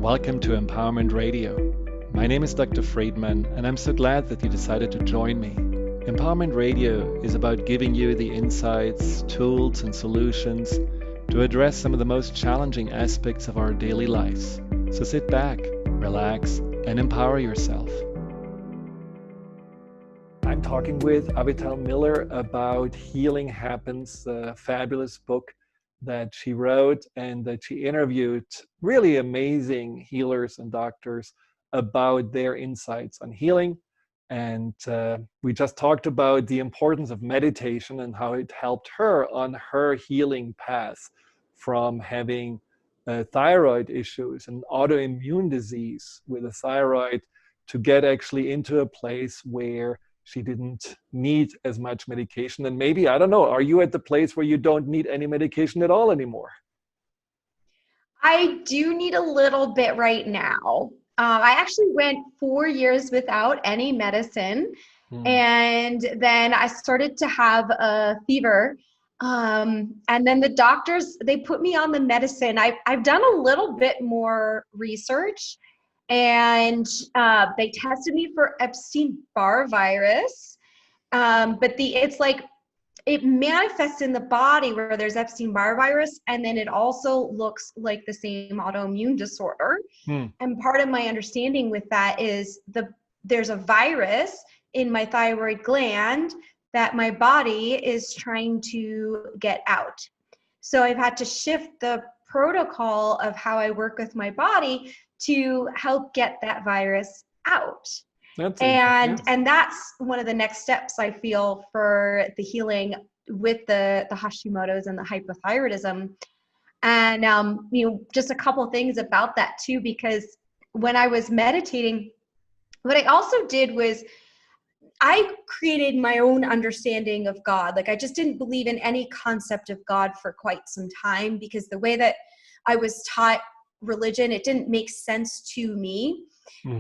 Welcome to Empowerment Radio. My name is Dr. Friedemann, and I'm so glad that you decided to join me. Empowerment Radio is about giving you the insights, tools, and solutions to address some of the most challenging aspects of our daily lives. So sit back, relax, and empower yourself. I'm talking with Avital Miller about Healing Happens, a fabulous book that she wrote and that she interviewed really amazing healers and doctors about their insights on healing. And we just talked about the importance of meditation and how it helped her on her healing path from having thyroid issues and autoimmune disease with a thyroid to get actually into a place where she didn't need as much medication. And maybe, I don't know, are you at the place where you don't need any medication at all anymore? I do need a little bit right now. I actually went 4 years without any medicine. And then I started to have a fever. And then the doctors, they put me on the medicine. I've done a little bit more research. And they tested me for Epstein-Barr virus, but it's like it manifests in the body where there's Epstein-Barr virus, and then it also looks like the same autoimmune disorder. And part of my understanding with that is there's a virus in my thyroid gland that my body is trying to get out. So I've had to shift the protocol of how I work with my body to help get that virus out. And that's one of the next steps I feel for the healing with the Hashimoto's and the hypothyroidism. And just a couple things about that too, because when I was meditating, what I also did was I created my own understanding of God. Like I just didn't believe in any concept of God for quite some time, because the way that I was taught religion, it didn't make sense to me.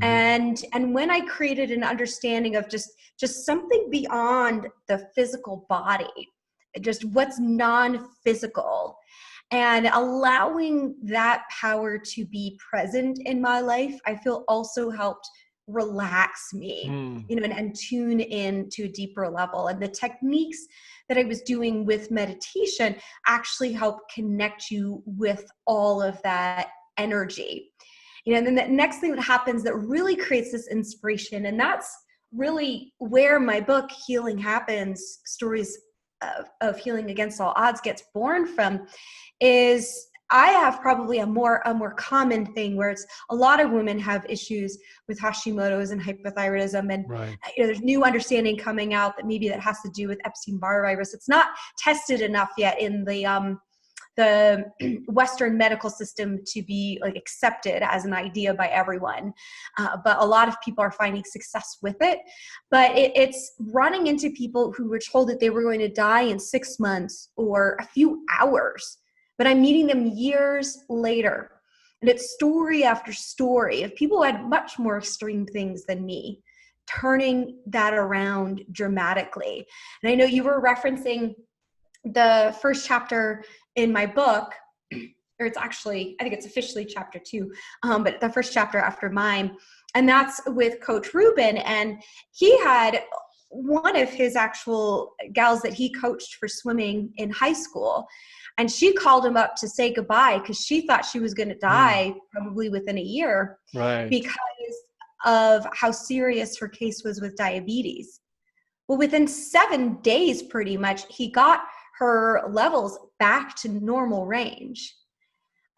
And when I created an understanding of just something beyond the physical body, just what's non-physical, and allowing that power to be present in my life, I feel also helped relax me, and tune in to a deeper level. And the techniques that I was doing with meditation actually help connect you with all of that energy. And then the next thing that happens that really creates this inspiration, and that's really where my book, Healing Happens, Stories of Healing Against All Odds, gets born from, is I have probably a more common thing where it's a lot of women have issues with Hashimoto's and hypothyroidism, and there's new understanding coming out that maybe that has to do with Epstein-Barr virus. It's not tested enough yet in the Western medical system to be like accepted as an idea by everyone. But a lot of people are finding success with it. But it's running into people who were told that they were going to die in 6 months or a few hours. But I'm meeting them years later. And it's story after story of people who had much more extreme things than me, turning that around dramatically. And I know you were referencing the first chapter in my book, or it's actually, I think it's officially chapter 2, but the first chapter after mine, and that's with Coach Ruben. And he had one of his actual gals that he coached for swimming in high school, and she called him up to say goodbye because she thought she was going to die probably within a year, because of how serious her case was with diabetes. Well, within 7 days, pretty much, he got her levels back to normal range.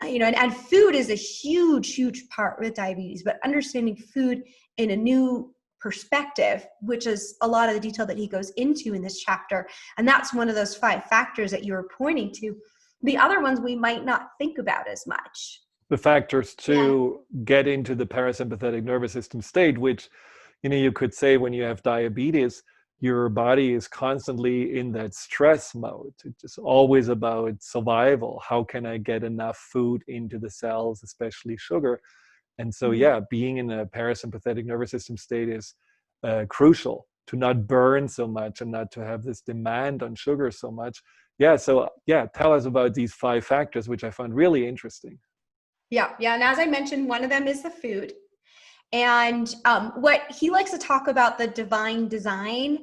And food is a huge part with diabetes, but understanding food in a new perspective, which is a lot of the detail that he goes into in this chapter. And that's one of those 5 factors that you were pointing to. The other ones we might not think about as much. The factors to get into the parasympathetic nervous system state, which, you could say when you have diabetes, your body is constantly in that stress mode. It's just always about survival. How can I get enough food into the cells, especially sugar? And so, being in a parasympathetic nervous system state is crucial to not burn so much and not to have this demand on sugar so much. Tell us about these 5 factors, which I found really interesting. Yeah. Yeah. And as I mentioned, one of them is the food. And what he likes to talk about the divine design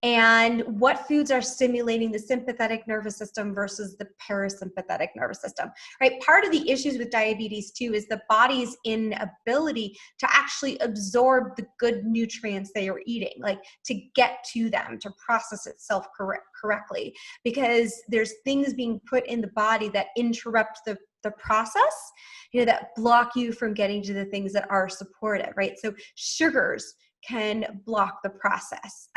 and what foods are stimulating the sympathetic nervous system versus the parasympathetic nervous system, right? Part of the issues with diabetes too is the body's inability to actually absorb the good nutrients they are eating, like to get to them, to process itself correctly, because there's things being put in the body that interrupt the process, that block you from getting to the things that are supportive, right? So sugars can block the process.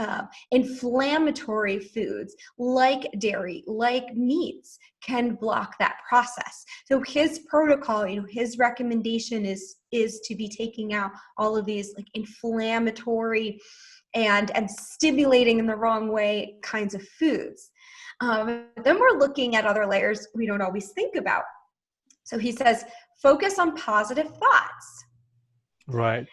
Inflammatory foods like dairy, like meats, can block that process. So his protocol, his recommendation is to be taking out all of these like inflammatory and stimulating in the wrong way kinds of foods. Then we're looking at other layers we don't always think about. So he says, focus on positive thoughts. Right.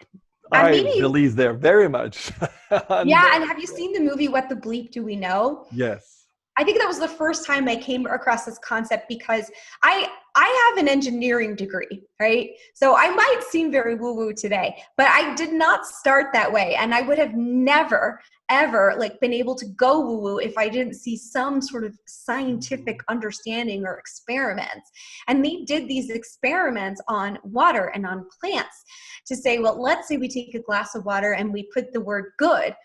And I maybe, believe there very much. And yeah, and have you seen the movie What the Bleep Do We Know? yes. I think that was the first time I came across this concept because I have an engineering degree, right? So I might seem very woo-woo today, but I did not start that way. And I would have never, ever like been able to go woo-woo if I didn't see some sort of scientific understanding or experiments. And they did these experiments on water and on plants to say, well, let's say we take a glass of water and we put the word good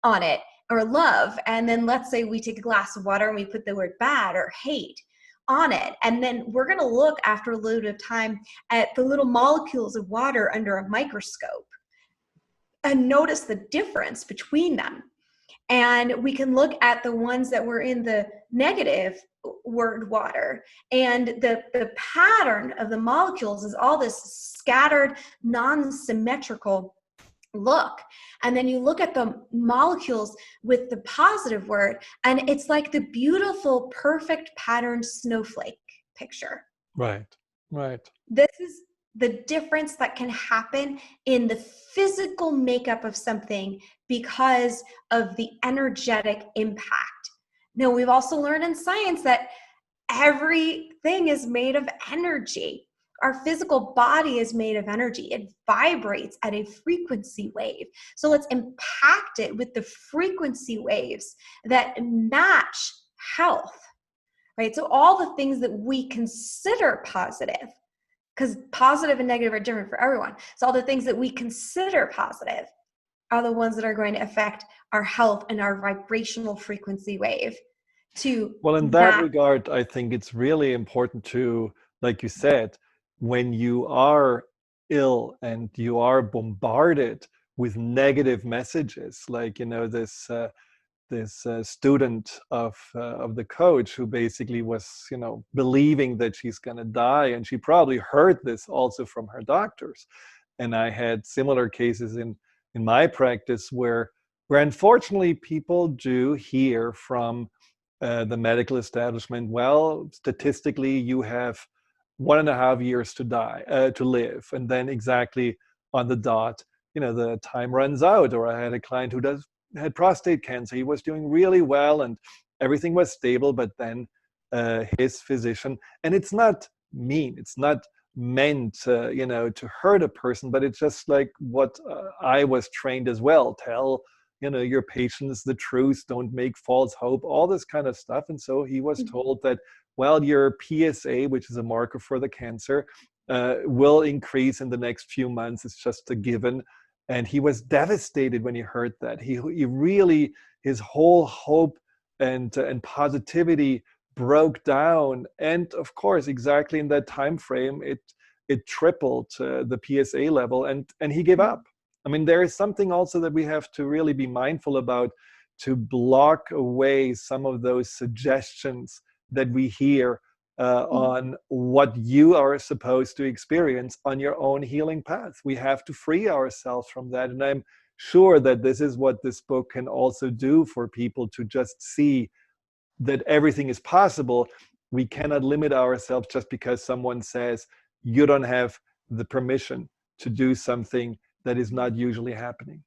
on it, or love, and then let's say we take a glass of water and we put the word bad or hate on it, and then we're going to look after a little bit of time at the little molecules of water under a microscope and notice the difference between them. And we can look at the ones that were in the negative word water, and the pattern of the molecules is all this scattered, non-symmetrical look. And then you look at the molecules with the positive word, and it's like the beautiful, perfect patterned snowflake picture. Right. Right. This is the difference that can happen in the physical makeup of something because of the energetic impact. Now, we've also learned in science that everything is made of energy. Our physical body is made of energy. It vibrates at a frequency wave. So let's impact it with the frequency waves that match health, right? So all the things that we consider positive, because positive and negative are different for everyone. So all the things that we consider positive are the ones that are going to affect our health and our vibrational frequency wave. Well, in that regard, I think it's really important to, like you said, when you are ill and you are bombarded with negative messages, like this student of the coach who basically was believing that she's going to die, and she probably heard this also from her doctors. And I had similar cases in my practice where unfortunately people do hear from the medical establishment, well, statistically, you have 1.5 years to live. And then exactly on the dot, the time runs out. Or I had a client who had prostate cancer. He was doing really well and everything was stable, but then his physician, and it's not mean, it's not meant to hurt a person, but it's just like what I was trained as well. Tell your patients the truth, don't make false hope, all this kind of stuff. And so he was told that, well, your PSA, which is a marker for the cancer, will increase in the next few months. It's just a given. And he was devastated when he heard that. He really, his whole hope and positivity broke down. And of course, exactly in that time frame, it tripled the PSA level, and he gave up. I mean, there is something also that we have to really be mindful about, to block away some of those suggestions that we hear on what you are supposed to experience on your own healing path. We have to free ourselves from that. And I'm sure that this is what this book can also do for people, to just see that everything is possible. We cannot limit ourselves just because someone says you don't have the permission to do something that is not usually happening.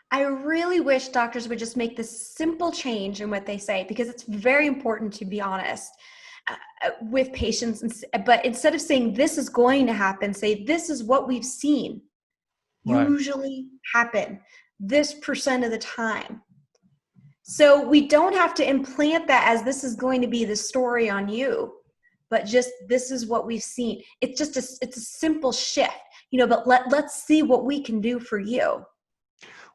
I really wish doctors would just make this simple change in what they say, because it's very important, to be honest. with patients, but instead of saying this is going to happen, say this is what we've seen usually happen this % of the time. So we don't have to implant that as this is going to be the story on you, but just this is what we've seen. It's just it's a simple shift, but let's see what we can do for you.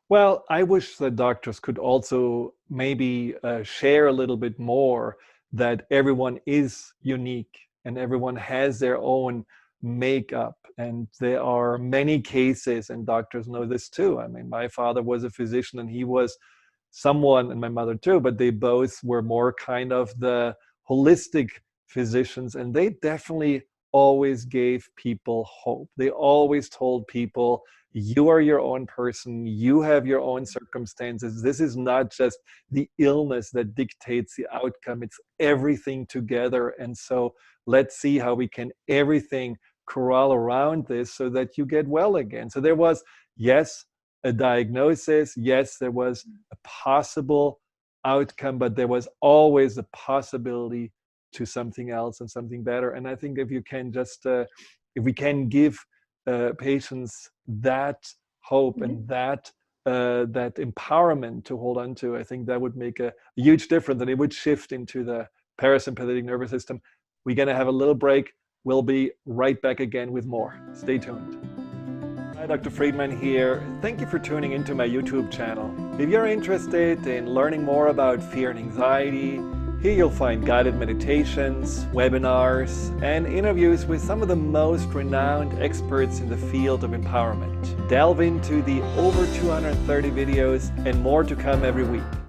Well, I wish that doctors could also maybe share a little bit more that everyone is unique and everyone has their own makeup. And there are many cases, and doctors know this too. I mean, my father was a physician and he was someone, and my mother too, but they both were more kind of the holistic physicians, and they definitely always gave people hope. They always told people, you are your own person, you have your own circumstances. This is not just the illness that dictates the outcome, it's everything together. And so let's see how we can everything corral around this so that you get well again. So there was, yes, a diagnosis, yes, there was a possible outcome, but there was always a possibility to something else and something better. And I think if you can just, if we can give patients that hope and that empowerment to hold on to, I think that would make a huge difference, and it would shift into the parasympathetic nervous system. We're going to have a little break. We'll be right back again with more. Stay tuned. Hi, Dr. Friedemann here. Thank you for tuning into my YouTube channel. If you're interested in learning more about fear and anxiety, here you'll find guided meditations, webinars, and interviews with some of the most renowned experts in the field of empowerment. Delve into the over 230 videos and more to come every week.